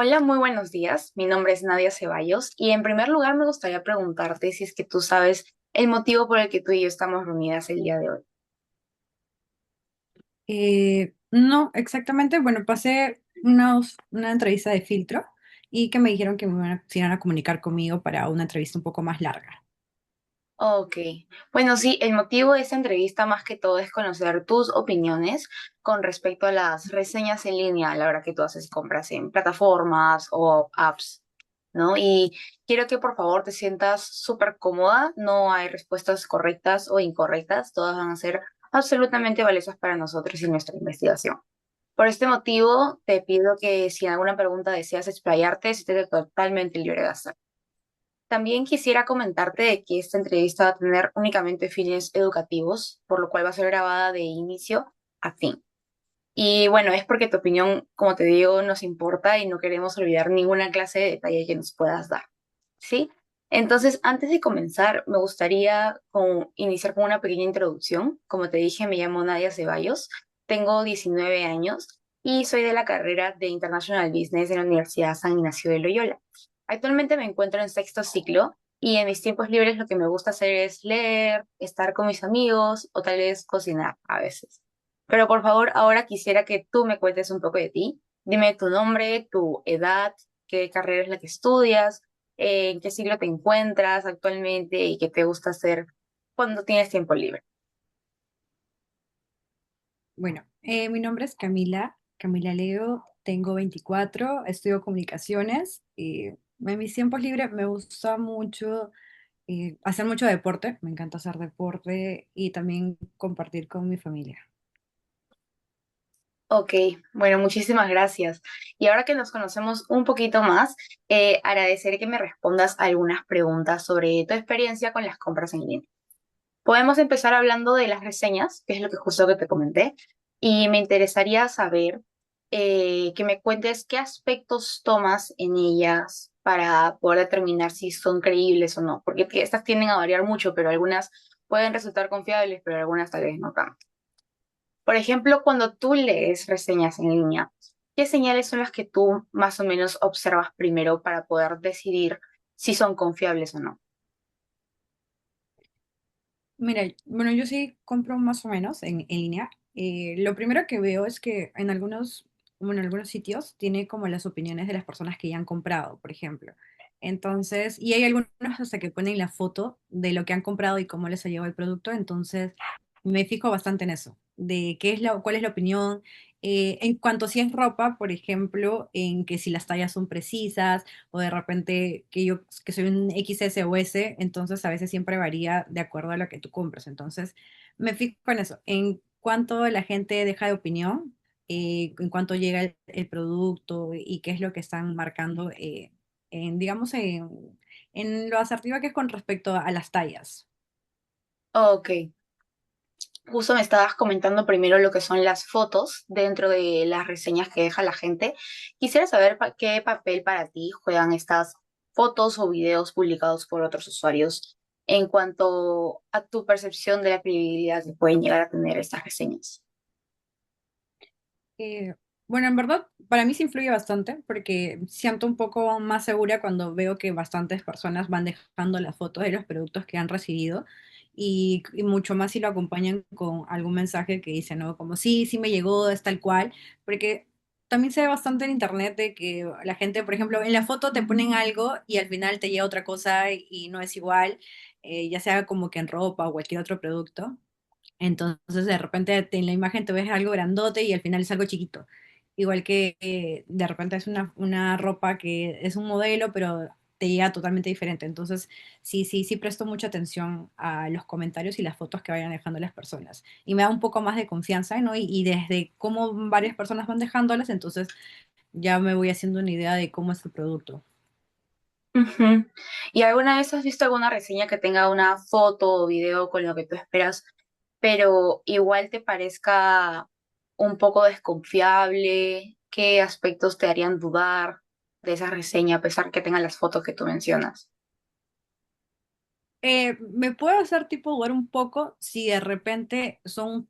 Hola, muy buenos días. Mi nombre es Nadia Ceballos y en primer lugar me gustaría preguntarte si es que tú sabes el motivo por el que tú y yo estamos reunidas el día de hoy. No, exactamente. Bueno, pasé una entrevista de filtro y que me dijeron que se iban a comunicar conmigo para una entrevista un poco más larga. Ok, bueno, sí, el motivo de esta entrevista más que todo es conocer tus opiniones con respecto a las reseñas en línea a la hora que tú haces compras en plataformas o apps, ¿no? Y quiero que por favor te sientas súper cómoda, no hay respuestas correctas o incorrectas, todas van a ser absolutamente valiosas para nosotros y nuestra investigación. Por este motivo, te pido que si en alguna pregunta deseas explayarte, estés totalmente libre de hacerlo. También quisiera comentarte de que esta entrevista va a tener únicamente fines educativos, por lo cual va a ser grabada de inicio a fin. Y bueno, es porque tu opinión, como te digo, nos importa y no queremos olvidar ninguna clase de detalle que nos puedas dar. ¿Sí? Entonces, antes de comenzar, me gustaría iniciar con una pequeña introducción. Como te dije, me llamo Nadia Ceballos, tengo 19 años y soy de la carrera de International Business de la Universidad San Ignacio de Loyola. Actualmente me encuentro en sexto ciclo y en mis tiempos libres lo que me gusta hacer es leer, estar con mis amigos o tal vez cocinar a veces. Pero por favor, ahora quisiera que tú me cuentes un poco de ti. Dime tu nombre, tu edad, qué carrera es la que estudias, en qué siglo te encuentras actualmente y qué te gusta hacer cuando tienes tiempo libre. Bueno, mi nombre es Camila Leo, tengo 24, estudio comunicaciones y en mis tiempos libres me gusta mucho hacer mucho deporte, me encanta hacer deporte y también compartir con mi familia. Ok, bueno, muchísimas gracias. Y ahora que nos conocemos un poquito más, agradeceré que me respondas algunas preguntas sobre tu experiencia con las compras en línea. Podemos empezar hablando de las reseñas, que es lo que justo que te comenté, y me interesaría saber que me cuentes qué aspectos tomas en ellas para poder determinar si son creíbles o no, porque estas tienden a variar mucho, pero algunas pueden resultar confiables, pero algunas tal vez no tanto. Por ejemplo, cuando tú lees reseñas en línea, ¿qué señales son las que tú más o menos observas primero para poder decidir si son confiables o no? Mira, bueno, yo sí compro más o menos en línea. Lo primero que veo es que bueno, en algunos sitios tiene como las opiniones de las personas que ya han comprado, por ejemplo. Entonces, y hay algunos hasta que ponen la foto de lo que han comprado y cómo les ha llegado el producto. Entonces, me fijo bastante en eso, de cuál es la opinión. En cuanto si es ropa, por ejemplo, en que si las tallas son precisas o de repente que yo que soy un XS o S, entonces a veces siempre varía de acuerdo a lo que tú compras. Entonces, me fijo en eso. En cuanto la gente deja de opinión, en cuanto llega el producto y qué es lo que están marcando, digamos, en lo asertiva que es con respecto a las tallas. Ok. Justo me estabas comentando primero lo que son las fotos dentro de las reseñas que deja la gente. Quisiera saber qué papel para ti juegan estas fotos o videos publicados por otros usuarios en cuanto a tu percepción de la credibilidad que pueden llegar a tener estas reseñas. Eh, bueno, en verdad, para mí sí influye bastante porque siento un poco más segura cuando veo que bastantes personas van dejando las fotos de los productos que han recibido y mucho más si lo acompañan con algún mensaje que dice, ¿no? Como sí, sí me llegó, es tal cual, porque también se ve bastante en internet de que la gente, por ejemplo, en la foto te ponen algo y al final te llega otra cosa y no es igual, ya sea como que en ropa o cualquier otro producto. Entonces, de repente en la imagen te ves algo grandote y al final es algo chiquito. Igual que de repente es una ropa que es un modelo, pero te llega totalmente diferente. Entonces, sí presto mucha atención a los comentarios y las fotos que vayan dejando las personas. Y me da un poco más de confianza, ¿no? Y desde cómo varias personas van dejándolas, entonces ya me voy haciendo una idea de cómo es el producto. Ujú. ¿Y alguna vez has visto alguna reseña que tenga una foto o video con lo que tú esperas, pero igual te parezca un poco desconfiable? ¿Qué aspectos te harían dudar de esa reseña a pesar que tenga las fotos que tú mencionas? Me puedo hacer tipo dudar un poco si de repente son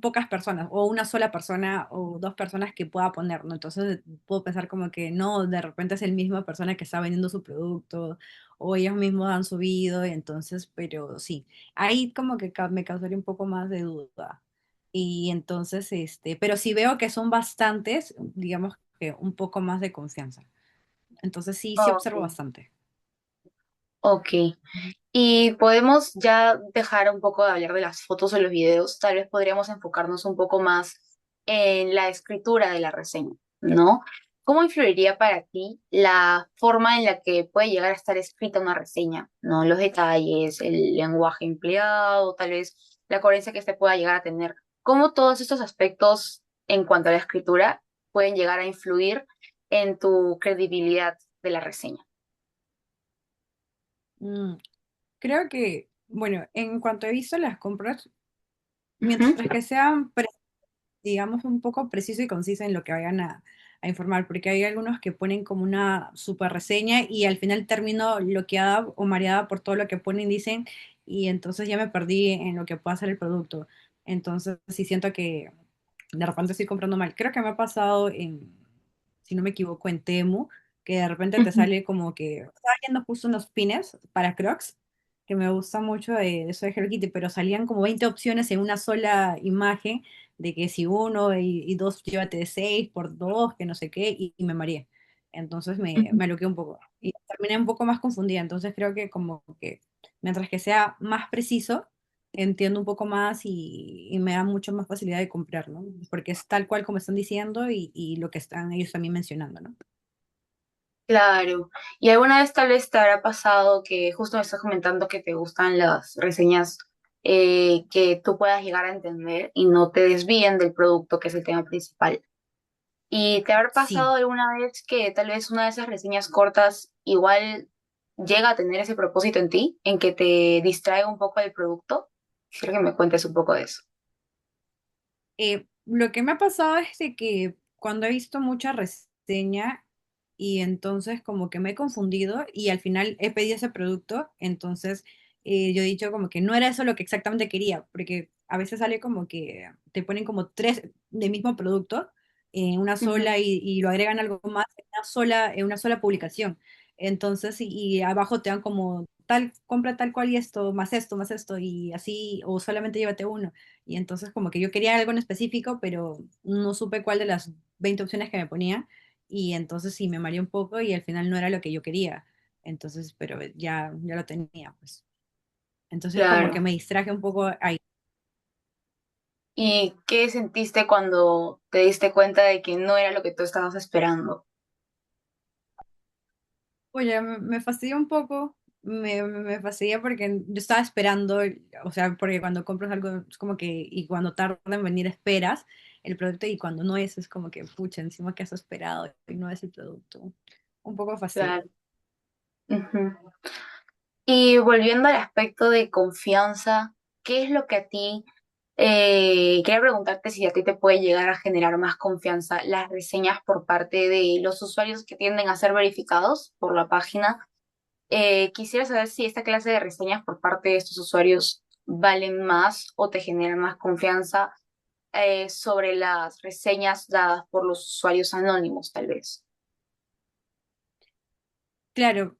pocas personas o una sola persona o dos personas que pueda poner, ¿no? Entonces puedo pensar como que no, de repente es el misma persona que está vendiendo su producto o ellos mismos han subido y entonces, pero sí, ahí como que me causaría un poco más de duda. Y entonces, pero si veo que son bastantes, digamos que un poco más de confianza. Entonces sí, sí Ok, observo bastante. ok. Y podemos ya dejar un poco de hablar de las fotos o los videos. Tal vez podríamos enfocarnos un poco más en la escritura de la reseña, ¿no? ¿Cómo influiría para ti la forma en la que puede llegar a estar escrita una reseña, ¿no? Los detalles, el lenguaje empleado, tal vez la coherencia que este pueda llegar a tener. ¿Cómo todos estos aspectos en cuanto a la escritura pueden llegar a influir en tu credibilidad de la reseña? Mm, Creo que, bueno, en cuanto he visto las compras, Ujú, mientras que sean, digamos, un poco preciso y conciso en lo que vayan a informar, porque hay algunos que ponen como una super reseña y al final termino bloqueada o mareada por todo lo que ponen y dicen, y entonces ya me perdí en lo que pueda ser el producto. Entonces, sí siento que de repente estoy comprando mal. Creo que me ha pasado si no me equivoco, en Temu, que de repente te ujú, sale como que estaba viendo justo unos pines para Crocs, que me gusta mucho de eso de Hello Kitty, pero salían como 20 opciones en una sola imagen, de que si uno y dos, llévate de 6 por dos, que no sé qué, y me mareé. Entonces ujú. me aloqué un poco y terminé un poco más confundida. Entonces creo que como que mientras que sea más preciso, entiendo un poco más y me da mucho más facilidad de comprar, ¿no? Porque es tal cual como están diciendo y lo que están ellos también mencionando, ¿no? Claro. ¿Y alguna vez tal vez te habrá pasado que justo me estás comentando que te gustan las reseñas que tú puedas llegar a entender y no te desvíen del producto que es el tema principal? ¿Y te habrá Sí. pasado alguna vez que tal vez una de esas reseñas cortas igual llega a tener ese propósito en ti, en que te distraiga un poco del producto? Quiero que me cuentes un poco de eso. Lo que me ha pasado es de que cuando he visto mucha reseña y entonces como que me he confundido y al final he pedido ese producto, entonces yo he dicho como que no era eso lo que exactamente quería, porque a veces sale como que te ponen como tres del mismo producto en una Ujú, sola y lo agregan algo más en una sola publicación. Entonces, y abajo te dan como tal, compra tal cual y esto, más esto, y así, o solamente llévate uno. Y entonces como que yo quería algo en específico, pero no supe cuál de las 20 opciones que me ponía. Y entonces sí, me mareé un poco y al final no era lo que yo quería. Entonces, pero ya lo tenía, pues. Entonces como que claro. me distraje un poco ahí. ¿Y qué sentiste cuando te diste cuenta de que no era lo que tú estabas esperando? Oye, me fastidió un poco, me fastidia porque yo estaba esperando, o sea, porque cuando compras algo es como que, y cuando tarda en venir esperas el producto y cuando no es como que, pucha, encima que has esperado y no es el producto. Un poco fastidio. Claro. Ujú. Y volviendo al aspecto de confianza, ¿qué es lo que a ti, quería preguntarte si a ti te puede llegar a generar más confianza las reseñas por parte de los usuarios que tienden a ser verificados por la página? Quisiera saber si esta clase de reseñas por parte de estos usuarios valen más o te generan más confianza sobre las reseñas dadas por los usuarios anónimos, tal vez. Claro,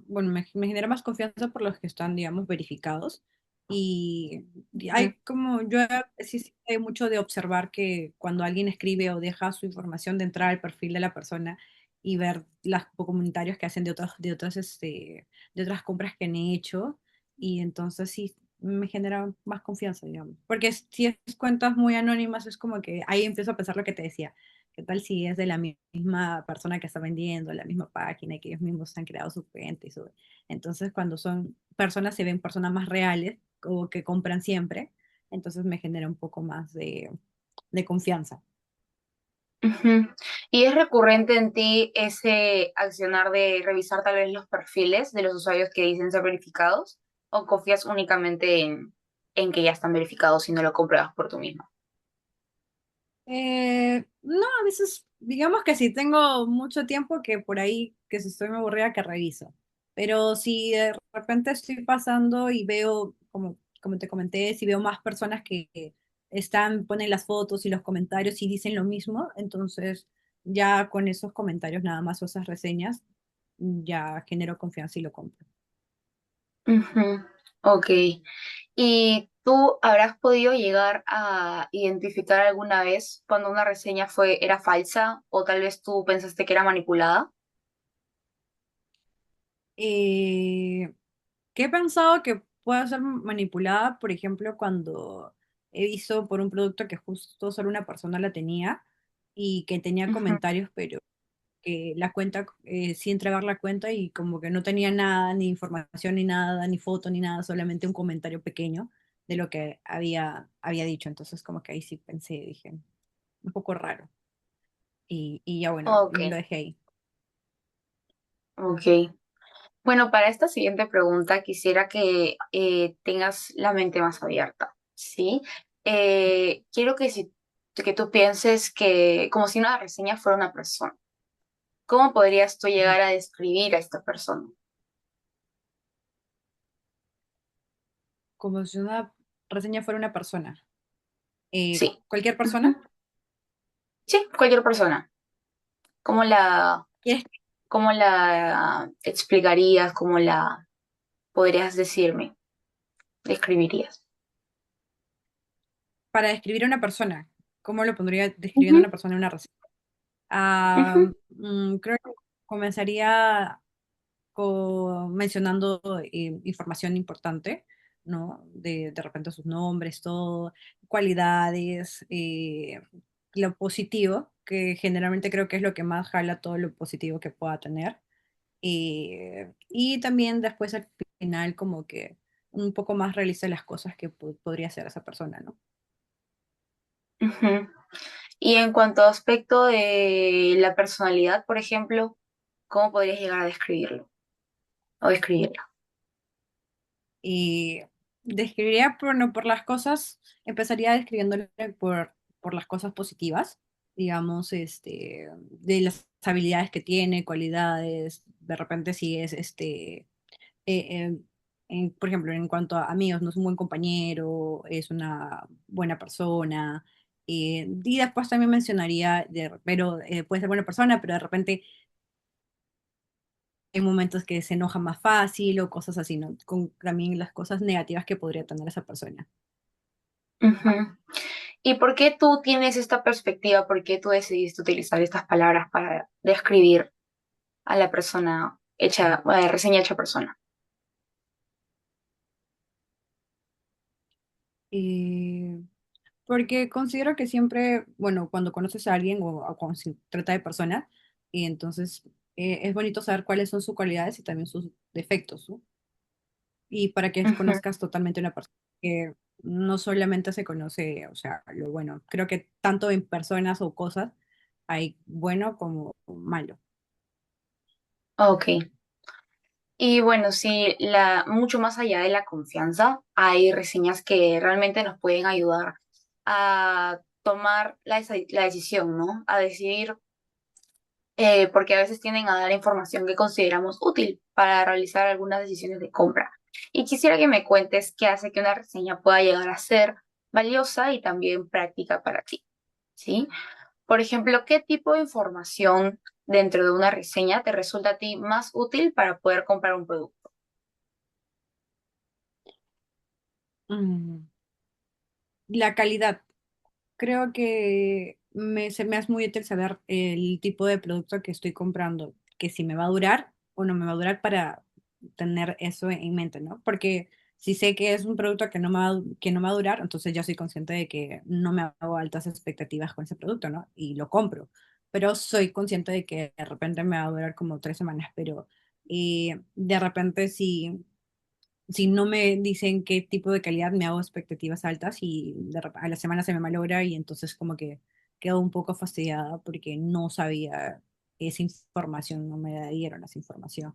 bueno, me genera más confianza por los que están, digamos, verificados. Y Ujú, hay como, sí sé mucho de observar que cuando alguien escribe o deja su información de entrar al perfil de la persona y ver los comentarios que hacen de otras compras que han hecho. Y entonces sí me genera más confianza, digamos. Porque si es cuentas muy anónimas, es como que ahí empiezo a pensar lo que te decía. ¿Qué tal si es de la misma persona que está vendiendo, la misma página y que ellos mismos han creado su cuenta y su... Entonces, cuando son personas, se ven personas más reales o que compran siempre, entonces me genera un poco más de confianza. ujú. ¿Y es recurrente en ti ese accionar de revisar tal vez los perfiles de los usuarios que dicen ser verificados? ¿O confías únicamente en que ya están verificados y no lo compruebas por tú mismo? No, a veces, digamos que si tengo mucho tiempo que por ahí, que si estoy muy aburrida, que reviso. Pero si de repente estoy pasando y veo, como te comenté, si veo más personas que ponen las fotos y los comentarios y dicen lo mismo, entonces ya con esos comentarios nada más o esas reseñas, ya genero confianza y lo compro. Ujú. Ok. ¿Y tú habrás podido llegar a identificar alguna vez cuando una reseña era falsa o tal vez tú pensaste que era manipulada? Eh, que he pensado que puede ser manipulada, por ejemplo, cuando he visto por un producto que justo solo una persona la tenía y que tenía Ujú. comentarios, pero que la cuenta, sí entregar la cuenta y como que no tenía nada, ni información, ni nada, ni foto, ni nada, solamente un comentario pequeño de lo que había dicho. Entonces como que ahí sí pensé, dije, un poco raro. Y ya bueno, Ok, lo dejé ahí. ok. Bueno, para esta siguiente pregunta quisiera que tengas la mente más abierta, ¿sí? Quiero que tú pienses que como si una reseña fuera una persona. ¿Cómo podrías tú llegar a describir a esta persona? Como si una reseña fuera una persona. Sí. ¿Cualquier Ujú. persona? Sí, cualquier persona. ¿Cómo ¿Quieres cómo la explicarías? ¿Cómo la podrías decirme? ¿Describirías? para describir a una persona? ¿Cómo lo pondría describiendo a Ujú, una persona en una reseña? Ah, ujú, creo que comenzaría mencionando información importante, ¿no? De repente sus nombres, todo, cualidades, lo positivo, que generalmente creo que es lo que más jala todo lo positivo que pueda tener. Y también después al final como que un poco más realiza las cosas que podría hacer esa persona, ¿no? ujú. Y en cuanto a aspecto de la personalidad, por ejemplo, ¿cómo podrías llegar a describirlo o describirla? Y describiría no por las cosas, empezaría describiéndole por las cosas positivas, digamos, de las habilidades que tiene, cualidades, de repente si es, eh, por ejemplo, en cuanto a amigos, no es un buen compañero, es una buena persona. Y después también mencionaría, pero puede ser buena persona, pero de repente hay momentos que se enoja más fácil o cosas así, ¿no? Con también las cosas negativas que podría tener esa persona. Ujú. ¿Y por qué tú tienes esta perspectiva? ¿Por qué tú decidiste utilizar estas palabras para describir a la persona hecha, reseña hecha persona? Eh, Porque considero que siempre, bueno, cuando conoces a alguien o cuando se trata de personas, y entonces es bonito saber cuáles son sus cualidades y también sus defectos, ¿no? Y para que Ujú. conozcas totalmente una persona que no solamente se conoce, o sea, lo bueno, creo que tanto en personas o cosas hay bueno como malo. Ok. Y bueno, sí, mucho más allá de la confianza, hay reseñas que realmente nos pueden ayudar a tomar la decisión, ¿no? A decidir, porque a veces tienden a dar información que consideramos útil para realizar algunas decisiones de compra. Y quisiera que me cuentes qué hace que una reseña pueda llegar a ser valiosa y también práctica para ti, ¿sí? Por ejemplo, ¿qué tipo de información dentro de una reseña te resulta a ti más útil para poder comprar un producto? Mm, La calidad. Creo que se me hace muy útil saber el tipo de producto que estoy comprando, que si me va a durar o no me va a durar para tener eso en mente, ¿no? Porque si sé que es un producto que no me va a durar, entonces ya soy consciente de que no me hago altas expectativas con ese producto, ¿no? Y lo compro. Pero soy consciente de que de repente me va a durar como 3 semanas, pero de repente si no me dicen qué tipo de calidad, me hago expectativas altas y a la semana se me malogra y entonces como que quedo un poco fastidiada porque no sabía esa información, no me dieron esa información.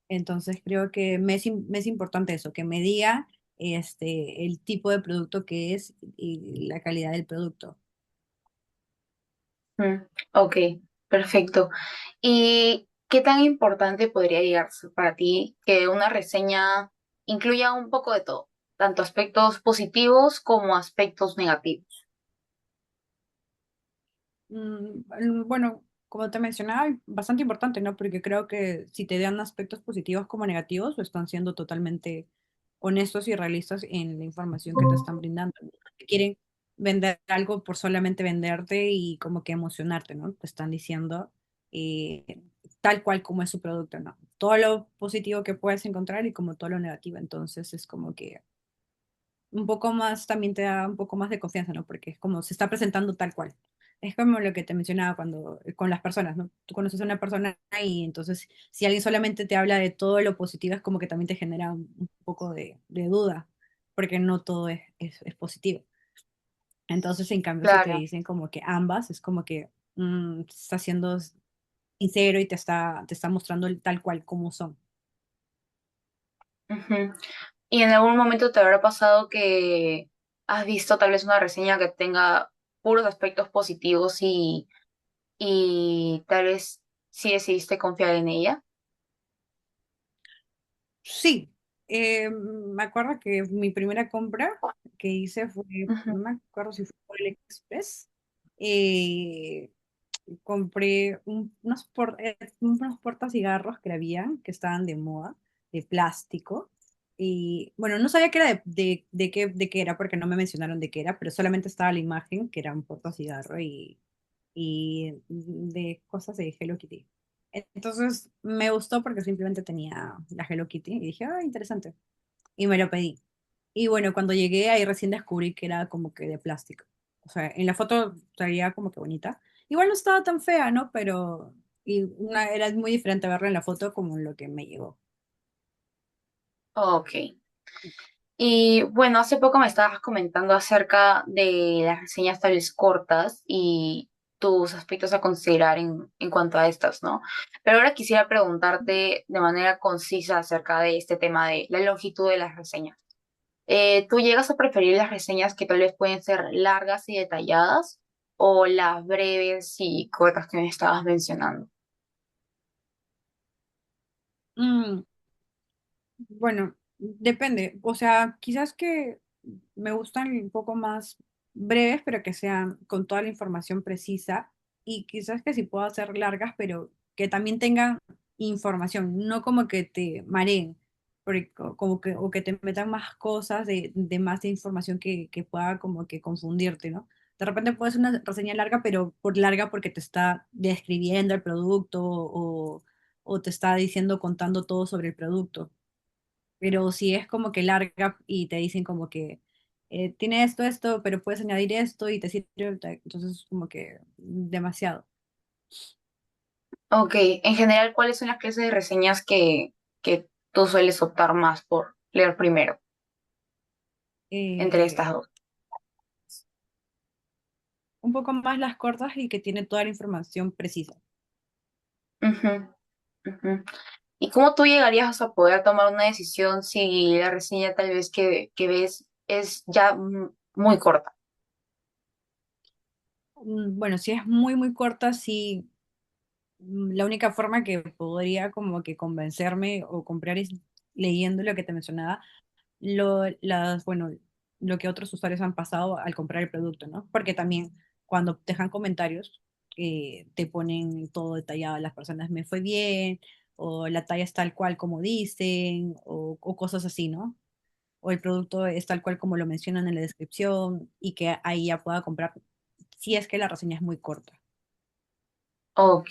Entonces creo que me es importante eso, que me diga el tipo de producto que es y la calidad del producto. Mm, ok, perfecto. ¿Y ¿Qué tan importante podría llegar a ser para ti que una reseña incluya un poco de todo, tanto aspectos positivos como aspectos negativos? Bueno, como te mencionaba, bastante importante, ¿no? Porque creo que si te dan aspectos positivos como negativos, o están siendo totalmente honestos y realistas en la información que te están brindando, ¿no? Te quieren vender algo por solamente venderte y como que emocionarte, ¿no? Te están diciendo eh, tal cual como es su producto, ¿no? Todo lo positivo que puedes encontrar y como todo lo negativo. Entonces es como que un poco más, también te da un poco más de confianza, ¿no? Porque es como se está presentando tal cual. Es como lo que te mencionaba cuando, con las personas, ¿no? Tú conoces a una persona y entonces si alguien solamente te habla de todo lo positivo, es como que también te genera un poco de duda, porque no todo es positivo. Entonces, en cambio, si te Claro. dicen como que ambas, es como que está siendo sincero y te está mostrando el tal cual como son. Ujú. ¿Y en algún momento te habrá pasado que has visto tal vez una reseña que tenga puros aspectos positivos y tal vez sí decidiste confiar en ella? Sí, me acuerdo que mi primera compra que hice fue, Ujú. no me acuerdo si fue por el Express. eh, Compré unos portacigarros que habían, que estaban de moda, de plástico. Y bueno, no sabía que era de qué era, porque no me mencionaron de qué era, pero solamente estaba la imagen, que era un portacigarro y de cosas de Hello Kitty. Entonces me gustó porque simplemente tenía la Hello Kitty y dije, ah, interesante. Y me lo pedí. Y bueno, cuando llegué ahí recién descubrí que era como que de plástico. O sea, en la foto salía como que bonita. Igual no estaba tan fea, ¿no? Pero era muy diferente verla en la foto como en lo que me llegó. Ok. Y bueno, hace poco me estabas comentando acerca de las reseñas tal vez cortas y tus aspectos a considerar en cuanto a estas, ¿no? Pero ahora quisiera preguntarte de manera concisa acerca de este tema de la longitud de las reseñas. ¿Tú llegas a preferir las reseñas que tal vez pueden ser largas y detalladas o las breves y cortas que me estabas mencionando? Mm, Bueno, depende. O sea, quizás que me gustan un poco más breves, pero que sean con toda la información precisa. Y quizás que sí puedo hacer largas, pero que también tengan información, no como que te mareen, porque como que, o que te metan más cosas de más de información que pueda como que confundirte, ¿no? De repente puede ser una reseña larga, pero por larga porque te está describiendo el producto o te está diciendo, contando todo sobre el producto. Pero si es como que larga y te dicen como que tiene esto, pero puedes añadir esto y te sirve, entonces como que demasiado. Ok, en general, ¿cuáles son las clases de reseñas que tú sueles optar más por leer primero entre Eh, estas dos? un poco más las cortas y que tiene toda la información precisa. Ujú, ujú. ¿Y cómo tú llegarías a poder tomar una decisión si la reseña tal vez que ves es ya muy corta? Bueno, si es muy, muy corta, sí, la única forma que podría como que convencerme o comprar es leyendo lo que te mencionaba, bueno, lo que otros usuarios han pasado al comprar el producto, ¿no? Porque también cuando te dejan comentarios, te ponen todo detallado, las personas me fue bien, o la talla es tal cual como dicen, o cosas así, ¿no? O el producto es tal cual como lo mencionan en la descripción y que ahí ya pueda comprar si es que la reseña es muy corta. Ok.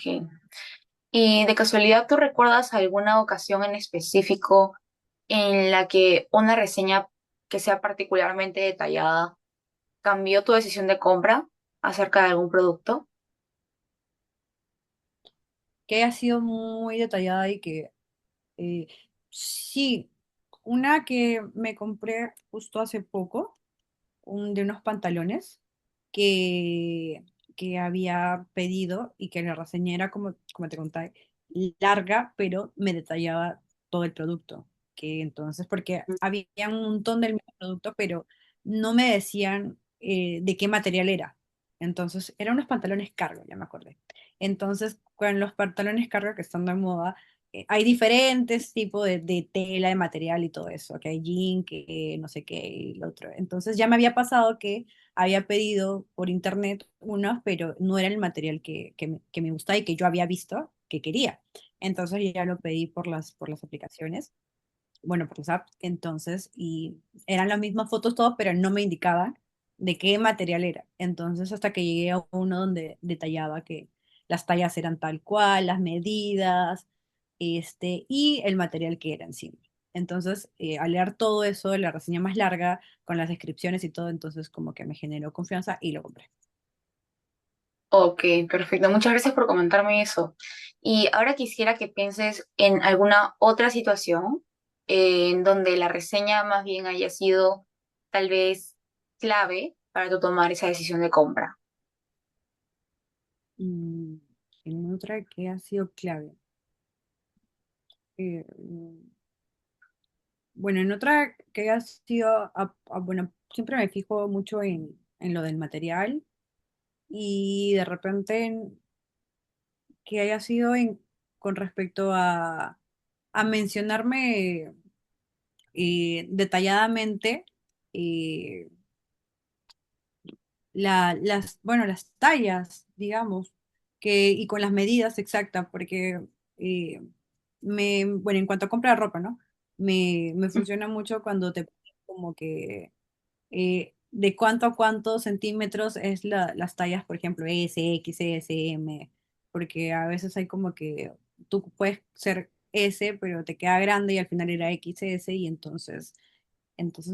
¿Y de casualidad tú recuerdas alguna ocasión en específico en la que una reseña que sea particularmente detallada cambió tu decisión de compra acerca de algún producto? Que haya sido muy detallada y que Eh, sí, una que me compré justo hace poco, de unos pantalones que, que había pedido y que la reseña era como te conté, larga, pero me detallaba todo el producto. Que entonces, porque había un montón del mismo producto, pero no me decían de qué material era. Entonces, eran unos pantalones cargo, ya me acordé. Entonces, con los pantalones cargo que están de moda, hay diferentes tipos de tela, de material y todo eso, que hay jean, que no sé qué y lo otro. Entonces ya me había pasado que había pedido por internet unos, pero no era el material que me gustaba y que yo había visto que quería. Entonces ya lo pedí por las aplicaciones, bueno, por WhatsApp, entonces, y eran las mismas fotos todos, pero no me indicaban de qué material era. Entonces, hasta que llegué a uno donde detallaba que las tallas eran tal cual, las medidas, y el material que era encima. Entonces, al leer todo eso, la reseña más larga, con las descripciones y todo, entonces como que me generó confianza y lo compré. Ok, perfecto. Muchas gracias por comentarme eso. Y ahora quisiera que pienses en alguna otra situación en donde la reseña más bien haya sido tal vez clave para tu tomar esa decisión de compra. Mm, en otra que ha sido clave. Bueno, en otra que ha sido, bueno, siempre me fijo mucho en lo del material y de repente que haya sido con respecto a mencionarme detalladamente eh, bueno, las tallas, digamos, y con las medidas exactas, porque eh, bueno, en cuanto a compra de ropa, ¿no? Me funciona mucho cuando te ponen como que de cuánto a cuántos centímetros es las tallas, por ejemplo, S, X, S, M, porque a veces hay como que tú puedes ser S, pero te queda grande y al final era XS y entonces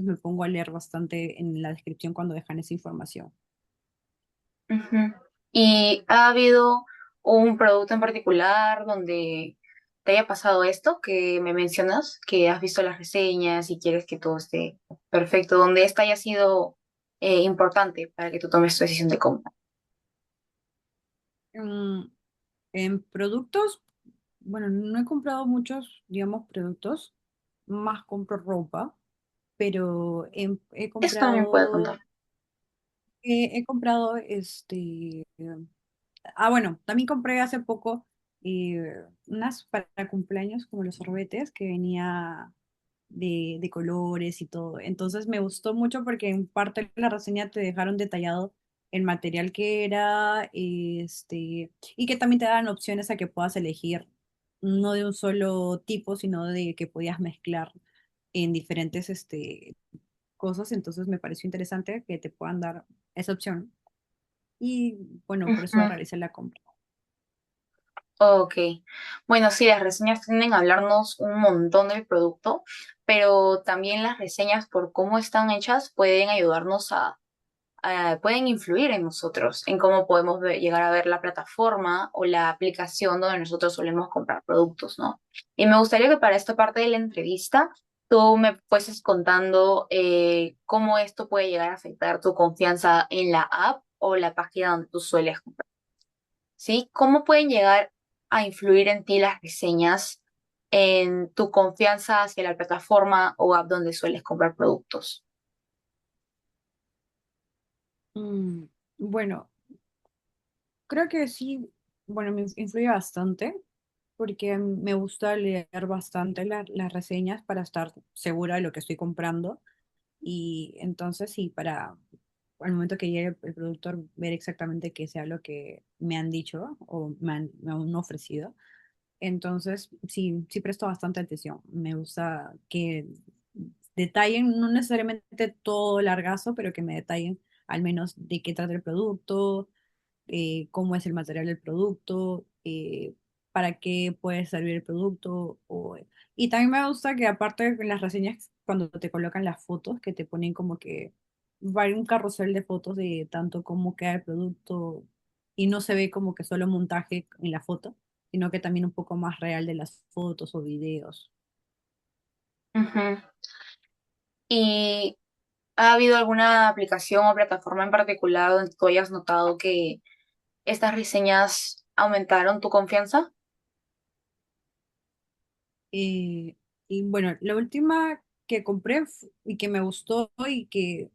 me pongo a leer bastante en la descripción cuando dejan esa información. Ujú. ¿Y ha habido un producto en particular donde te haya pasado esto que me mencionas, que has visto las reseñas y quieres que todo esté perfecto, donde esta haya sido importante para que tú tomes tu decisión de compra? Mm, en productos, bueno, no he comprado muchos, digamos, productos, más compro ropa, pero he Esto también puede comprado, contar. bueno, también compré hace poco unas para cumpleaños, como los sorbetes, que venía de colores y todo. Entonces me gustó mucho porque en parte de la reseña te dejaron detallado el material que era, y que también te dan opciones a que puedas elegir no de un solo tipo, sino de que podías mezclar en diferentes, cosas. Entonces me pareció interesante que te puedan dar esa opción. Y bueno, por eso Ujú. realicé la compra. Ok. Bueno, sí, las reseñas tienden a hablarnos un montón del producto, pero también las reseñas por cómo están hechas pueden ayudarnos pueden influir en nosotros, en cómo podemos llegar a ver la plataforma o la aplicación donde nosotros solemos comprar productos, ¿no? Y me gustaría que para esta parte de la entrevista tú me fueses contando cómo esto puede llegar a afectar tu confianza en la app o la página donde tú sueles comprar, ¿sí? ¿Cómo pueden llegar a influir en ti las reseñas en tu confianza hacia la plataforma o app donde sueles comprar productos? Mm, bueno, creo que sí, bueno, me influye bastante porque me gusta leer bastante las reseñas para estar segura de lo que estoy comprando y entonces sí, para al momento que llegue el productor ver exactamente qué sea lo que me han dicho o me han ofrecido. Entonces sí, sí presto bastante atención. Me gusta que detallen, no necesariamente todo largazo, pero que me detallen al menos de qué trata el producto, cómo es el material del producto, para qué puede servir el producto. Y también me gusta que aparte en las reseñas, cuando te colocan las fotos, que te ponen como que va un carrusel de fotos de tanto cómo queda el producto y no se ve como que solo montaje en la foto, sino que también un poco más real de las fotos o videos. Ujú. ¿Y ha habido alguna aplicación o plataforma en particular donde tú hayas notado que estas reseñas aumentaron tu confianza? Eh, y bueno, la última que compré y que me gustó y que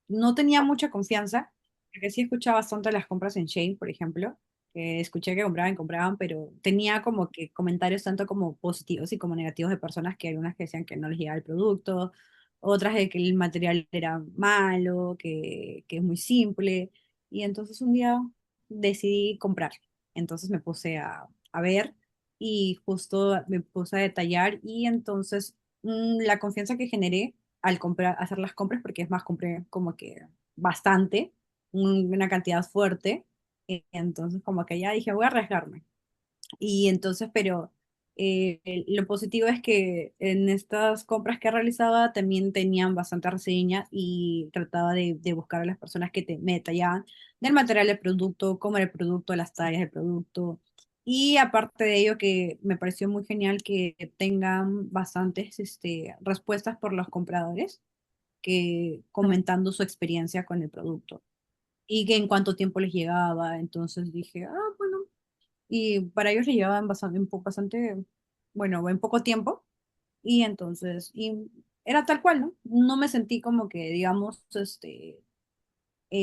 no tenía mucha confianza, porque sí escuchaba bastante las compras en Shane, por ejemplo. que escuché que compraban, pero tenía como que comentarios tanto como positivos y como negativos de personas que algunas que decían que no les llegaba el producto, otras de que el material era malo, que es muy simple. Y entonces un día decidí comprar. Entonces me puse a ver y justo me puse a detallar y entonces la confianza que generé al comprar, hacer las compras, porque es más, compré como que bastante, una cantidad fuerte entonces, como que ya dije, voy a arriesgarme. Y entonces, pero lo positivo es que en estas compras que realizaba también tenían bastante reseña y trataba de buscar a las personas que me detallaban del material del producto, cómo era el producto, las tallas del producto. Y aparte de ello, que me pareció muy genial que tengan bastantes respuestas por los compradores que comentando su experiencia con el producto y que en cuánto tiempo les llegaba. Entonces dije, ah, bueno, y para ellos les llegaban bastante, bastante, bueno, en poco tiempo. Y entonces, y era tal cual, ¿no? No me sentí como que, digamos,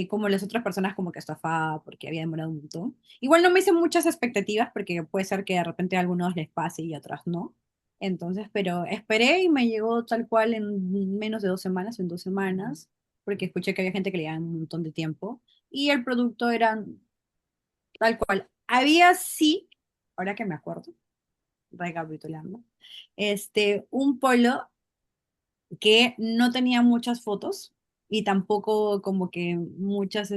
como las otras personas como que estafada porque había demorado un montón. Igual no me hice muchas expectativas porque puede ser que de repente a algunos les pase y a otras no. Entonces, pero esperé y me llegó tal cual en menos de 2 semanas, en 2 semanas, porque escuché que había gente que le llevaba un montón de tiempo. Y el producto era tal cual. Había sí, ahora que me acuerdo, recapitulando, un polo que no tenía muchas fotos y tampoco como que muchas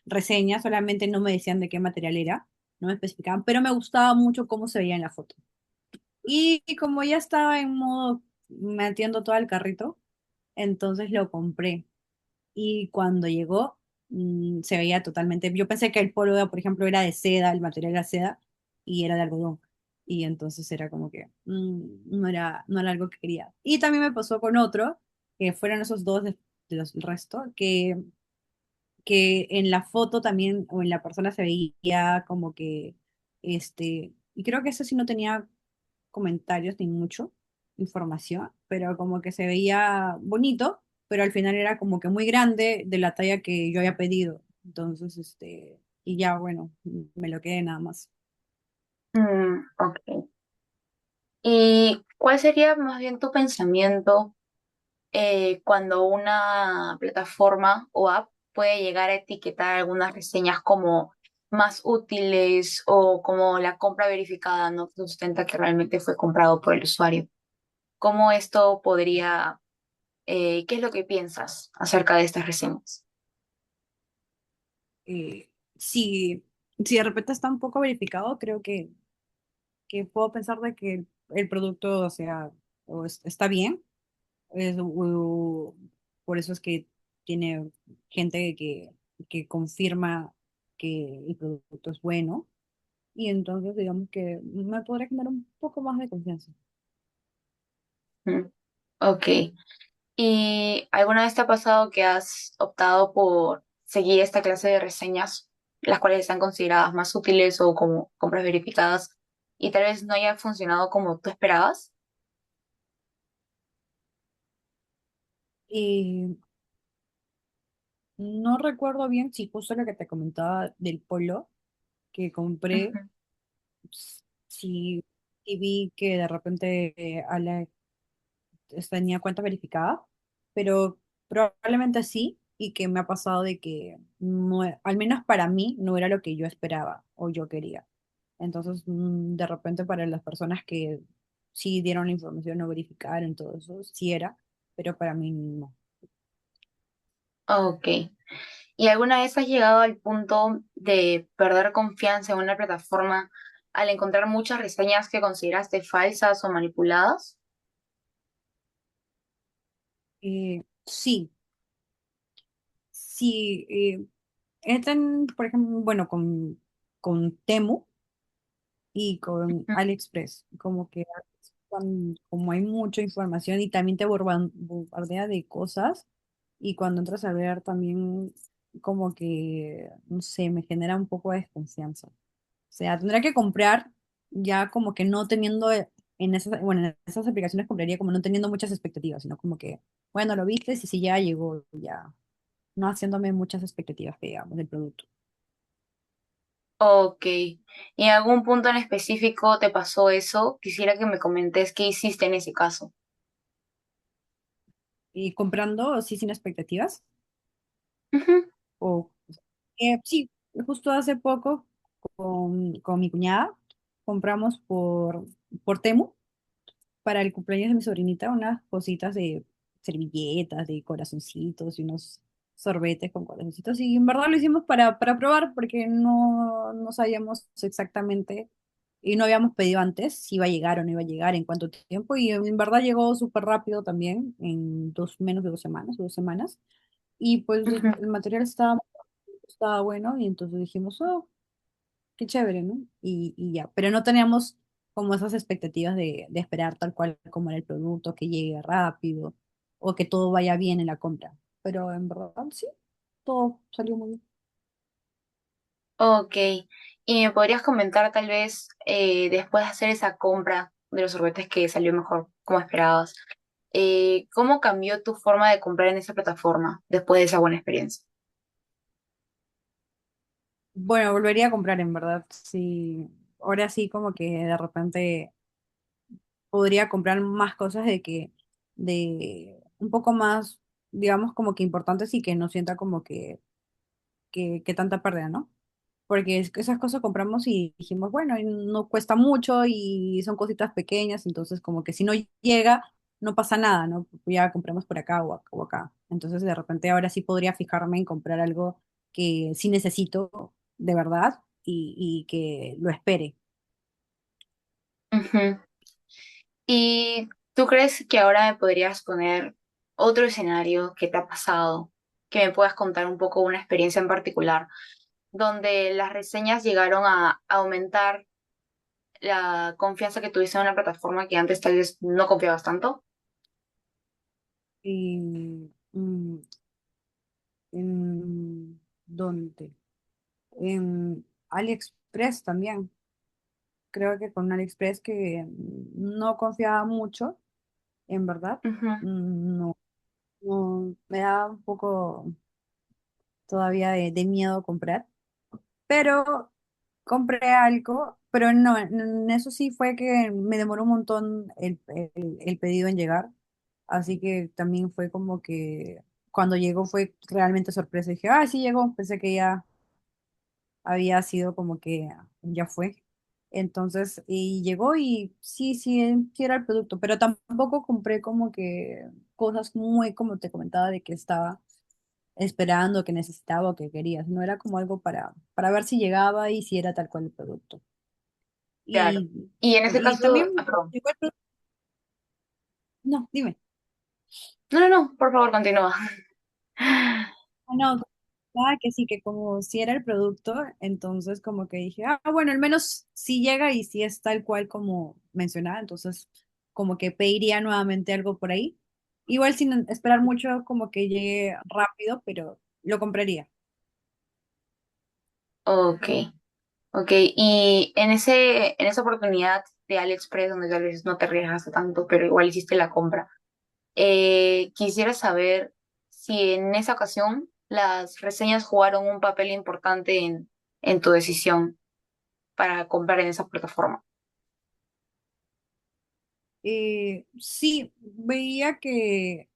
reseñas, solamente no me decían de qué material era, no me especificaban, pero me gustaba mucho cómo se veía en la foto. Y como ya estaba en modo metiendo todo al carrito, entonces lo compré. Y cuando llegó, se veía totalmente. Yo pensé que el polo, por ejemplo, era de seda, el material era seda, y era de algodón. Y entonces era como que no era algo que quería. Y también me pasó con otro, que fueron esos dos de los el resto, que en la foto también, o en la persona se veía como que, y creo que eso sí no tenía comentarios ni mucho información, pero como que se veía bonito, pero al final era como que muy grande de la talla que yo había pedido. Entonces, y ya, bueno, me lo quedé nada más. Ok. ¿Y cuál sería más bien tu pensamiento cuando una plataforma o app puede llegar a etiquetar algunas reseñas como más útiles o como la compra verificada no sustenta que realmente fue comprado por el usuario? ¿Cómo esto podría, qué es lo que piensas acerca de estas reseñas? Si, si de repente está un poco verificado, creo que puedo pensar de que el producto, o sea, está bien. Por eso es que tiene gente que confirma que el producto es bueno. Y entonces, digamos que me podría generar un poco más de confianza. Mm, ok. ¿Y alguna vez te ha pasado que has optado por seguir esta clase de reseñas, las cuales están consideradas más útiles o como compras verificadas, y tal vez no haya funcionado como tú esperabas? Y no recuerdo bien si justo lo que te comentaba del polo que compré, Ujú. si, si vi que de repente tenía cuenta verificada, pero probablemente sí, y que me ha pasado de que no, al menos para mí no era lo que yo esperaba o yo quería. Entonces, de repente para las personas que sí dieron la información no verificaron todo eso, sí era, pero para mí no. Ok. ¿Y alguna vez has llegado al punto de perder confianza en una plataforma al encontrar muchas reseñas que consideraste falsas o manipuladas? Sí, sí, por ejemplo, bueno, con Temu y con Ujú. AliExpress, como que como hay mucha información y también te bombardea de cosas y cuando entras a ver también como que, no sé, me genera un poco de desconfianza. O sea, tendría que comprar ya como que no teniendo bueno, en esas aplicaciones compraría como no teniendo muchas expectativas, sino como que, bueno, lo viste y si ya llegó, ya, no haciéndome muchas expectativas que digamos del producto. Ok. ¿Y en algún punto en específico te pasó eso? Quisiera que me comentes qué hiciste en ese caso. Y comprando, sí, sin expectativas. Ujú, O, sí, justo hace poco con mi cuñada compramos por Temu para el cumpleaños de mi sobrinita unas cositas de servilletas, de corazoncitos y unos sorbetes con corazoncitos. Y en verdad lo hicimos para probar porque no sabíamos exactamente y no habíamos pedido antes si iba a llegar o no iba a llegar, en cuánto tiempo. Y en verdad llegó súper rápido también, en menos de 2 semanas, 2 semanas. Y pues ujú. el material estaba bueno y entonces dijimos, oh, qué chévere, ¿no? Y ya, pero no teníamos como esas expectativas de esperar tal cual como era el producto, que llegue rápido o que todo vaya bien en la compra. Pero en verdad sí, todo salió muy bien. Ok. ¿Y me podrías comentar tal vez después de hacer esa compra de los sorbetes que salió mejor como esperabas, cómo cambió tu forma de comprar en esa plataforma después de esa buena experiencia? Bueno, volvería a comprar en verdad, sí. Ahora sí como que de repente podría comprar más cosas de un poco más, digamos, como que importantes y que no sienta como que tanta pérdida, ¿no? Porque esas cosas compramos y dijimos, bueno, y no cuesta mucho y son cositas pequeñas, entonces como que si no llega, no pasa nada, ¿no? Ya compramos por acá o acá. Entonces de repente ahora sí podría fijarme en comprar algo que sí necesito de verdad y que lo espere. Ujú. ¿Y tú crees que ahora me podrías poner otro escenario que te ha pasado, que me puedas contar un poco una experiencia en particular, donde las reseñas llegaron a aumentar la confianza que tuviste en una plataforma que antes tal vez no confiabas tanto? Y, ¿dónde? En AliExpress también. Creo que con AliExpress que no confiaba mucho, en verdad. Ujú, No, no, me da un poco todavía de miedo comprar, pero compré algo, pero no, en eso sí fue que me demoró un montón el pedido en llegar, así que también fue como que cuando llegó fue realmente sorpresa. Dije, ah, sí llegó, pensé que ya había sido como que ya fue. Entonces, y llegó y sí, sí, sí era el producto, pero tampoco compré como que cosas muy, como te comentaba, de que estaba esperando, que necesitaba o que querías. No era como algo para ver si llegaba y si era tal cual el producto. claro. Y, Y en ese y caso, también perdón. llegó el producto. No, dime. No, no, no, por favor, continúa. Ah, no, nada que sí, que como si era el producto, entonces como que dije, ah, bueno, al menos si llega y si es tal cual como mencionaba, entonces como que pediría nuevamente algo por ahí. Igual sin esperar mucho, como que llegue rápido, pero lo compraría. Ok, ok. Y en esa oportunidad de AliExpress, donde tal vez no te arriesgaste tanto, pero igual hiciste la compra, quisiera saber si en esa ocasión las reseñas jugaron un papel importante en tu decisión para comprar en esa plataforma. Sí, veía que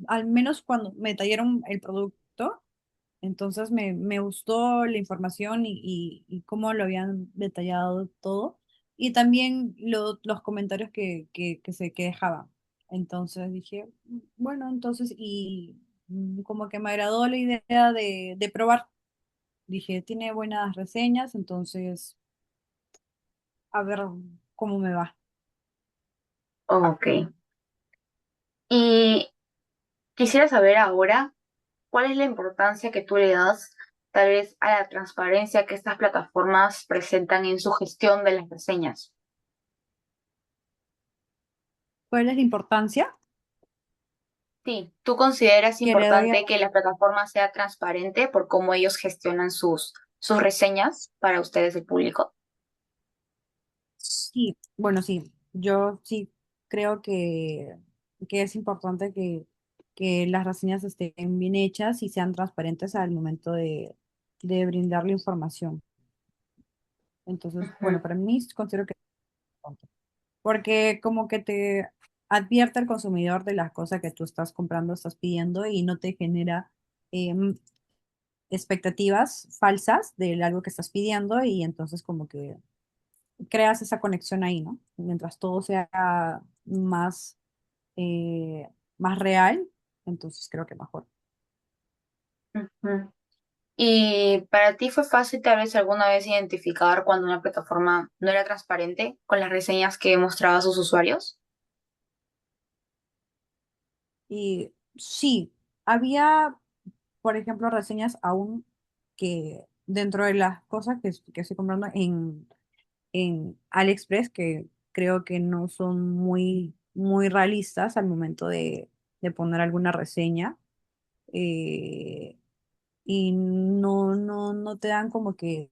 al menos cuando me tallaron el producto, entonces me gustó la información y cómo lo habían detallado todo. Y también los comentarios que dejaban. Entonces dije, bueno, entonces, y como que me agradó la idea de probar. Dije, tiene buenas reseñas, entonces, a ver cómo me va. Ok. Y quisiera saber ahora cuál es la importancia que tú le das tal vez a la transparencia que estas plataformas presentan en su gestión de las reseñas. ¿Cuál es la importancia Sí, ¿tú consideras que le doy a... importante que la plataforma sea transparente por cómo ellos gestionan sus reseñas para ustedes, el público? Sí, bueno, sí, yo sí creo que es importante que las reseñas estén bien hechas y sean transparentes al momento de brindar la información. Entonces, Ujú, bueno, para mí considero que es importante, porque como que te advierte al consumidor de las cosas que tú estás comprando, estás pidiendo y no te genera em, expectativas falsas de algo que estás pidiendo y entonces como que creas esa conexión ahí, ¿no? Mientras todo sea más, eh, más real, entonces creo que mejor. ujú. ¿Y para ti fue fácil tal vez alguna vez identificar cuando una plataforma no era transparente con las reseñas que mostraba a sus usuarios? Y sí, había, por ejemplo, reseñas aún que dentro de las cosas que estoy comprando en AliExpress, que creo que no son muy realistas al momento de poner alguna reseña. eh, y no te dan como que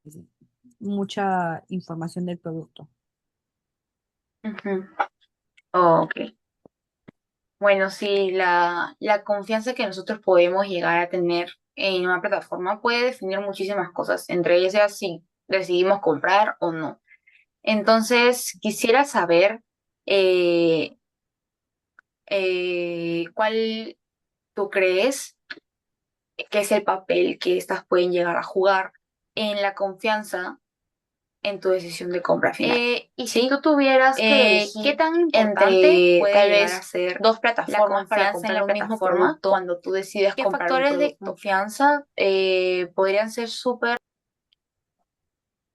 mucha información del producto. Ujú. Ok. Bueno, sí, la confianza que nosotros podemos llegar a tener en una plataforma puede definir muchísimas cosas, entre ellas si decidimos comprar o no. Entonces, quisiera saber eh, cuál tú crees que es el papel que estas pueden llegar a jugar en la confianza en tu decisión de compra final. Y si ¿Sí? tú tuvieras que ¿Qué elegir tan importante entre puede tal llegar a vez ser dos la plataformas para confianza en comprar la un mismo Plataforma, producto, cuando tú decides qué comprar un factores de ¿no? producto? Confianza podrían ser súper...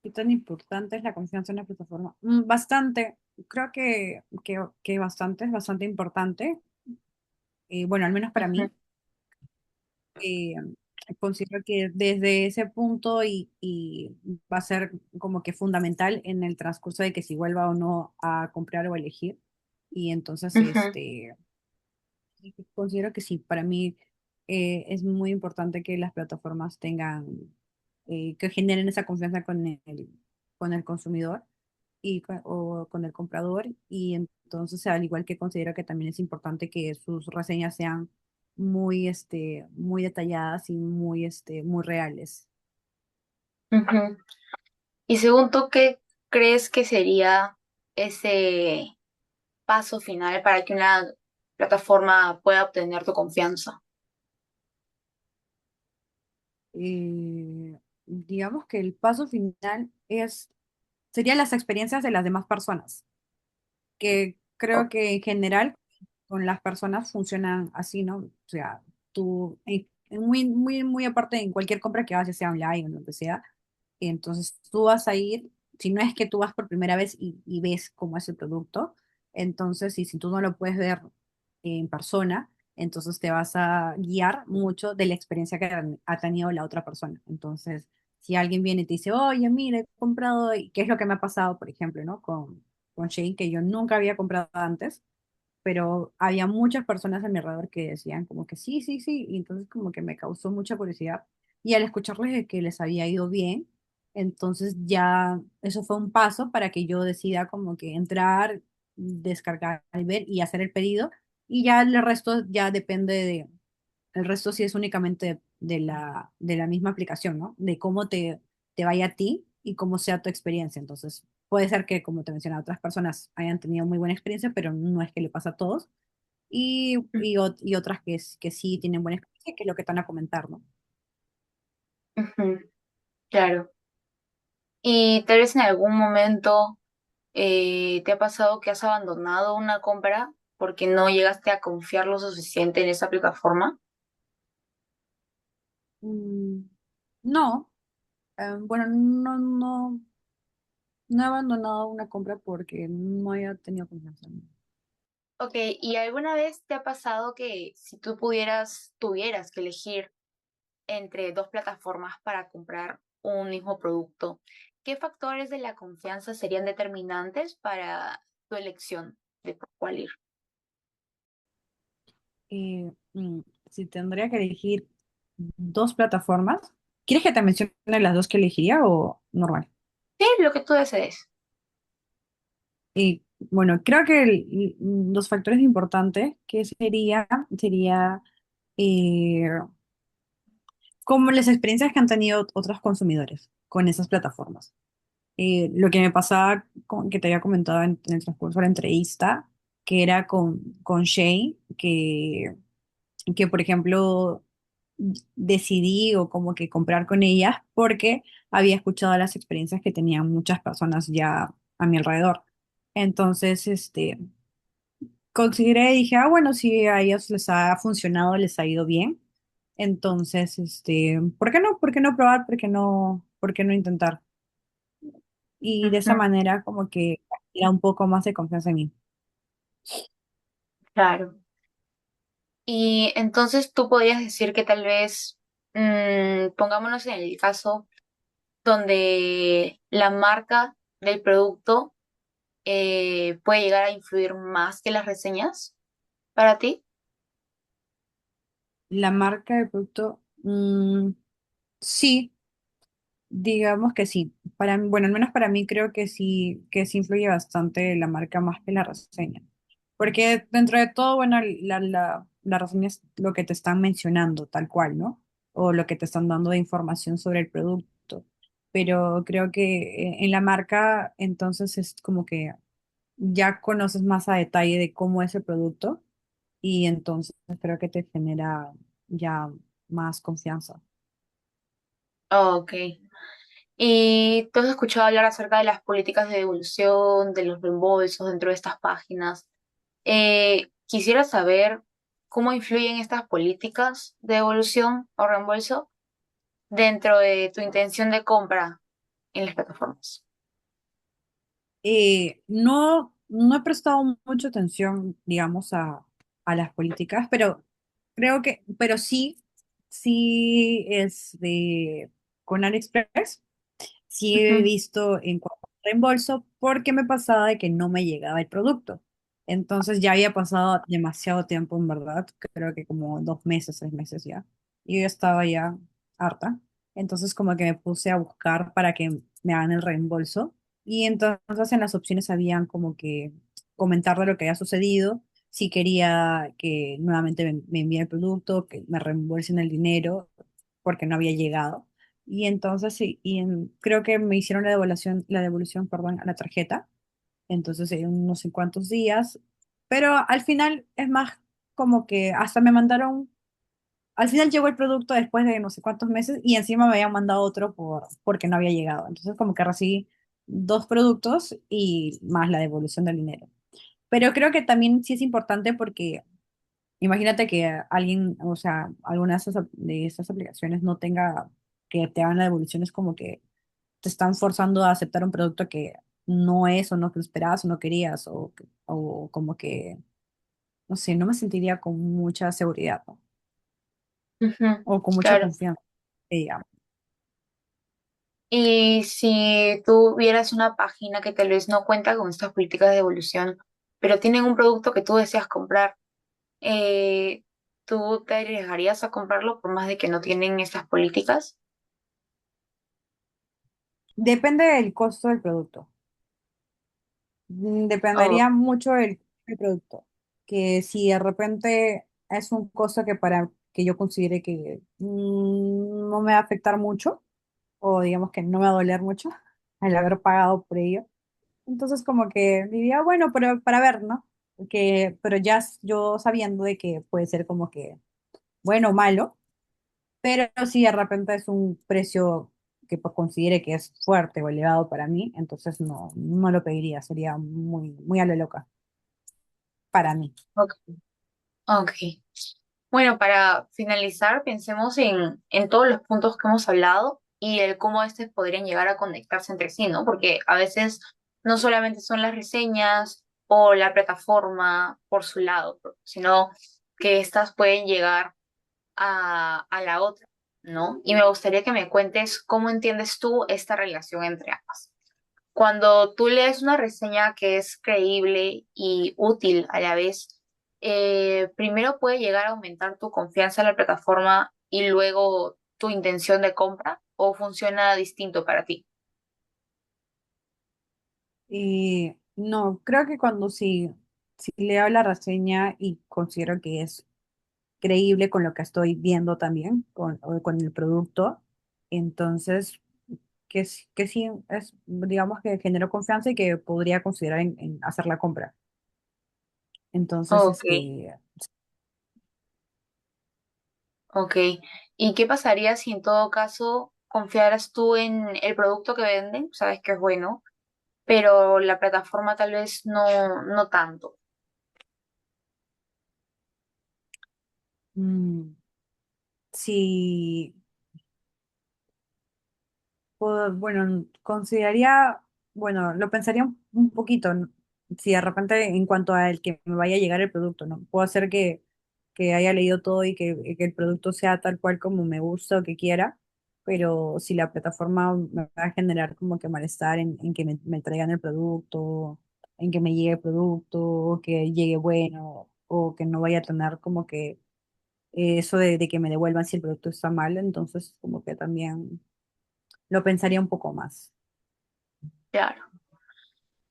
¿Qué tan importante es la confianza en la plataforma? Bastante, creo que bastante, es bastante importante. Bueno, al menos para Ujú, mí. eh, Considero que desde ese punto y va a ser como que fundamental en el transcurso de que si vuelva o no a comprar o elegir. Y entonces, ujú, considero que sí, para mí es muy importante que las plataformas tengan, que generen esa confianza con el consumidor o con el comprador. Y entonces, al igual que considero que también es importante que sus reseñas sean muy detalladas y muy reales. ujú. Y según tú, ¿qué crees que sería ese paso final para que una plataforma pueda obtener tu confianza? Digamos que el paso final serían las experiencias de las demás personas, que creo O- que en general con las personas funcionan así, ¿no? O sea, tú, muy aparte en cualquier compra que hagas, ya sea online o lo que sea, entonces tú vas a ir, si no es que tú vas por primera vez y ves cómo es el producto, entonces, y si tú no lo puedes ver en persona, entonces te vas a guiar mucho de la experiencia que ha tenido la otra persona. Entonces, si alguien viene y te dice, oye, mira, he comprado, y qué es lo que me ha pasado, por ejemplo, ¿no? Con Shein, que yo nunca había comprado antes, pero había muchas personas a mi alrededor que decían como que sí, sí, sí, y entonces como que me causó mucha curiosidad. Y al escucharles de que les había ido bien, entonces ya eso fue un paso para que yo decida como que entrar, descargar y ver y hacer el pedido. Y ya el resto ya depende el resto sí es únicamente de la misma aplicación, ¿no? De cómo te vaya a ti y cómo sea tu experiencia. Entonces, puede ser que, como te mencionaba, otras personas hayan tenido muy buena experiencia, pero no es que le pasa a todos. Y otras que sí tienen buena experiencia, que es lo que están a comentar, ¿no? Ujú, claro. Y tal vez en algún momento te ha pasado que has abandonado una compra porque no llegaste a confiar lo suficiente en esa plataforma. Mm, no, bueno, no he abandonado una compra porque no haya tenido confianza. Ok, ¿y alguna vez te ha pasado que si tú tuvieras que elegir entre dos plataformas para comprar un mismo producto, qué factores de la confianza serían determinantes para tu elección de por cuál ir? Eh, mm, si tendría que elegir dos plataformas, ¿quieres que te mencione las dos que elegiría o normal? Sí, lo que tú desees. Bueno, creo que los factores importantes que sería eh, como las experiencias que han tenido otros consumidores con esas plataformas. Lo que me pasaba con, que te había comentado en el transcurso de la entrevista, que era con Shay, que por ejemplo decidí o como que comprar con ellas porque había escuchado las experiencias que tenían muchas personas ya a mi alrededor. Entonces, consideré y dije, ah, bueno, si a ellos les ha funcionado, les ha ido bien. Entonces, ¿por qué no? ¿Por qué no probar? ¿Por qué no intentar? Y de esa Ujú, manera como que era un poco más de confianza en mí. claro. Y entonces tú podrías decir que tal vez, pongámonos en el caso donde la marca del producto puede llegar a influir más que las reseñas para ti. La marca de producto, sí, digamos que sí. Bueno, al menos para mí creo que sí influye bastante la marca más que la reseña. Porque dentro de todo, bueno, la reseña es lo que te están mencionando, tal cual, ¿no? O lo que te están dando de información sobre el producto. Pero creo que en la marca, entonces es como que ya conoces más a detalle de cómo es el producto y entonces creo que te genera ya más confianza. Ok. ¿Y tú has escuchado hablar acerca de las políticas de devolución, de los reembolsos dentro de estas páginas? Quisiera saber cómo influyen estas políticas de devolución o reembolso dentro de tu intención de compra en las plataformas. No he prestado mucha atención, digamos, a las políticas, pero pero sí, sí es con AliExpress. Sí he Ujú. visto en cuanto a reembolso porque me pasaba de que no me llegaba el producto. Entonces ya había pasado demasiado tiempo, en verdad, creo que como 2 meses, 3 meses ya. Y yo ya estaba ya harta. Entonces como que me puse a buscar para que me hagan el reembolso. Y entonces en las opciones habían como que comentar de lo que había sucedido, si quería que nuevamente me envíe el producto, que me reembolsen el dinero porque no había llegado. Y entonces sí, creo que me hicieron la devolución, perdón, a la tarjeta. Entonces en no sé cuántos días. Pero al final es más como que hasta me mandaron, al final llegó el producto después de no sé cuántos meses y encima me habían mandado otro porque no había llegado. Entonces como que recibí dos productos y más la devolución del dinero. Pero creo que también sí es importante porque imagínate que alguien, o sea, alguna de esas aplicaciones no tenga que te hagan la devolución, es como que te están forzando a aceptar un producto que no es o no que lo esperabas o no querías, o como que, no sé, no me sentiría con mucha seguridad, ¿no? Ujú, O con mucha claro. confianza, digamos. Y si tú vieras una página que tal vez no cuenta con estas políticas de devolución, pero tienen un producto que tú deseas comprar, eh, ¿tú te arriesgarías a comprarlo por más de que no tienen estas políticas? Depende del costo del producto. Oh, Dependería mucho del producto. Que si de repente es un costo que para que yo considere que no me va a afectar mucho, o digamos que no me va a doler mucho el haber pagado por ello. Entonces como que diría, bueno, pero para ver, ¿no? Pero ya yo sabiendo de que puede ser como que bueno o malo, pero si de repente es un precio que pues, considere que es fuerte o elevado para mí, entonces no lo pediría, sería muy, muy a lo loca para mí. ok. Ok. Bueno, para finalizar, pensemos en todos los puntos que hemos hablado y el cómo estos podrían llegar a conectarse entre sí, ¿no? Porque a veces no solamente son las reseñas o la plataforma por su lado, sino que estas pueden llegar a la otra, ¿no? Y me gustaría que me cuentes cómo entiendes tú esta relación entre ambas. Cuando tú lees una reseña que es creíble y útil a la vez, primero puede llegar a aumentar tu confianza en la plataforma y luego tu intención de compra, o funciona distinto para ti. Y no, creo que cuando si leo la reseña y considero que es creíble con lo que estoy viendo también, o con el producto, entonces que sí es, digamos que generó confianza y que podría considerar en hacer la compra. Entonces, Ok, ok. ¿Y qué pasaría si en todo caso confiaras tú en el producto que venden? Sabes que es bueno, pero la plataforma tal vez no tanto. mm, si bueno, consideraría, bueno, lo pensaría un poquito, ¿no? Si de repente en cuanto a el que me vaya a llegar el producto, ¿no? Puedo hacer que haya leído todo que el producto sea tal cual como me gusta o que quiera, pero si la plataforma me va a generar como que malestar en que me traigan el producto, en que me llegue el producto, o que llegue bueno, o que no vaya a tener como que eso de que me devuelvan si el producto está mal, entonces como que también lo pensaría un poco más. Claro.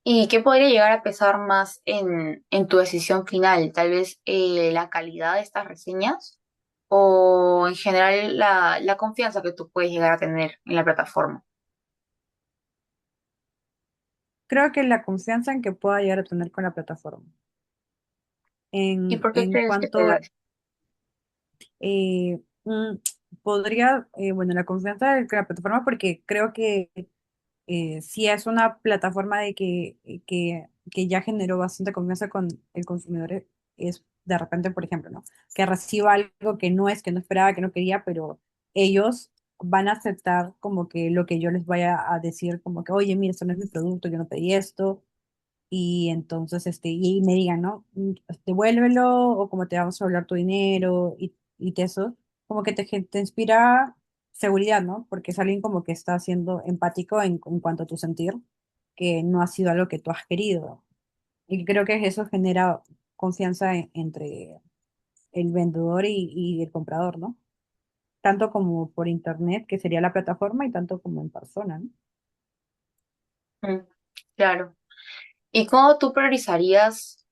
¿Y qué podría llegar a pesar más en tu decisión final? Tal vez la calidad de estas reseñas o en general la confianza que tú puedes llegar a tener en la plataforma. Creo que la confianza en que pueda llegar a tener con la plataforma. ¿Y por qué En crees que te da cuanto, eso? eh, mm, podría, bueno, la confianza de la plataforma, porque creo que si es una plataforma que ya generó bastante confianza con el consumidor, es de repente, por ejemplo, ¿no? Que reciba algo que no es, que no esperaba, que no quería, pero ellos van a aceptar como que lo que yo les vaya a decir, como que, oye, mira, esto no es mi producto, yo no pedí esto, y entonces, y me digan, ¿no? Devuélvelo, o como te vamos a hablar tu dinero, y eso, como que te inspira seguridad, ¿no? Porque es alguien como que está siendo empático en cuanto a tu sentir, que no ha sido algo que tú has querido. Y creo que eso genera confianza entre el vendedor y el comprador, ¿no? Tanto como por internet, que sería la plataforma, y tanto como en persona, ¿no? Mm, claro. ¿Y cómo tú priorizarías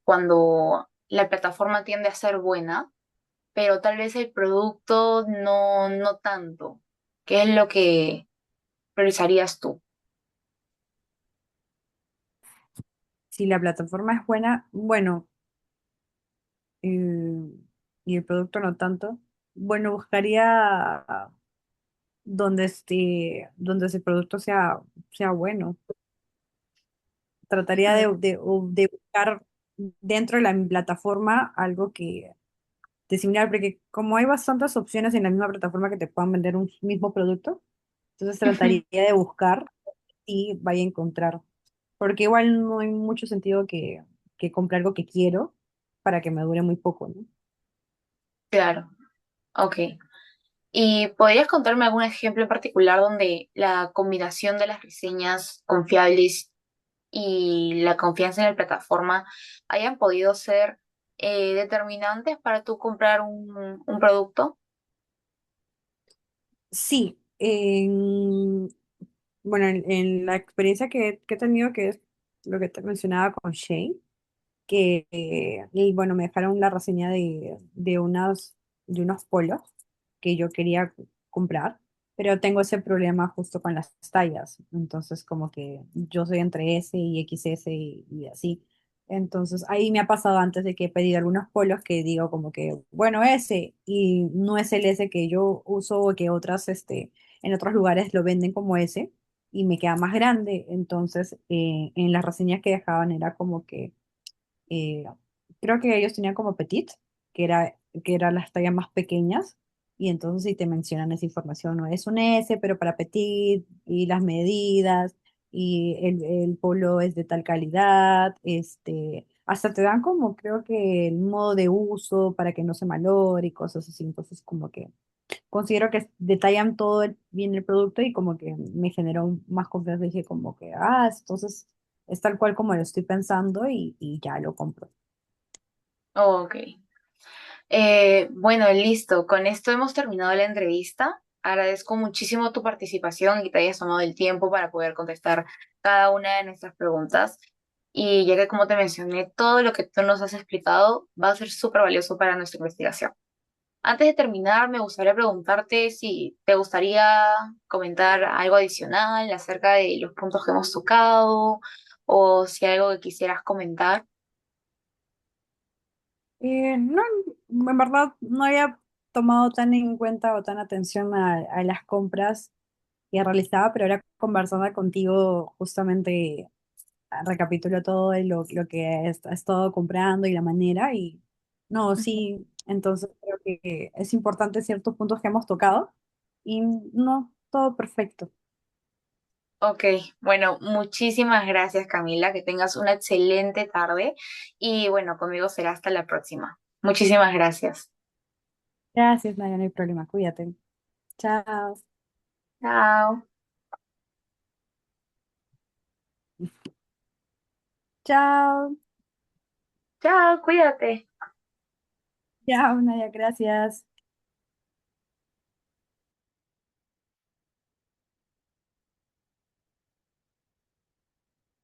cuando la plataforma tiende a ser buena, pero tal vez el producto no tanto? ¿Qué es lo que priorizarías tú? Si la plataforma es buena, bueno, eh, y el producto no tanto, bueno, buscaría donde ese producto sea bueno. Trataría Mm, de buscar dentro de la plataforma algo de similar, porque como hay bastantes opciones en la misma plataforma que te puedan vender un mismo producto, entonces trataría de buscar y vaya a encontrar. Porque igual no hay mucho sentido que compre algo que quiero para que me dure muy poco, ¿no? claro, ok. ¿Y podrías contarme algún ejemplo en particular donde la combinación de las reseñas confiables y la confianza en la plataforma hayan podido ser determinantes para tú comprar un producto? Sí, bueno, en la experiencia que he tenido, que es lo que te mencionaba con Shane, y bueno, me dejaron la reseña de unos polos que yo quería comprar, pero tengo ese problema justo con las tallas, entonces como que yo soy entre S y XS y así. Entonces ahí me ha pasado antes de que he pedido algunos polos que digo como que, bueno, S, y no es el S que yo uso, o que otras, en otros lugares lo venden como S, y me queda más grande. Entonces, en las reseñas que dejaban era como que eh, creo que ellos tenían como petit, que era las tallas más pequeñas, y entonces si te mencionan esa información, no es un S, pero para petit, y las medidas, y el polo es de tal calidad, hasta te dan como creo que el modo de uso para que no se malore y cosas así, entonces como que considero que detallan todo bien el producto, y como que me generó más confianza, dije como que, entonces es tal cual como lo estoy pensando, y ya lo compro. Ok. Bueno, listo. Con esto hemos terminado la entrevista. Agradezco muchísimo tu participación y que te hayas tomado el tiempo para poder contestar cada una de nuestras preguntas. Y ya que, como te mencioné, todo lo que tú nos has explicado va a ser súper valioso para nuestra investigación. Antes de terminar, me gustaría preguntarte si te gustaría comentar algo adicional acerca de los puntos que hemos tocado o si hay algo que quisieras comentar. No, en verdad no había tomado tan en cuenta o tan atención a las compras que realizaba, pero ahora conversando contigo justamente recapitulo todo de lo que he estado comprando y la manera y no, Ujú. sí, entonces creo que es importante ciertos puntos que hemos tocado y no, todo perfecto. Ok, bueno, muchísimas gracias Camila, que tengas una excelente tarde y bueno, conmigo será hasta la próxima. Muchísimas gracias. Gracias, Nadia, no hay problema, cuídate. Chao. Chao. Chao. Chao, cuídate. Chao, Nadia, gracias.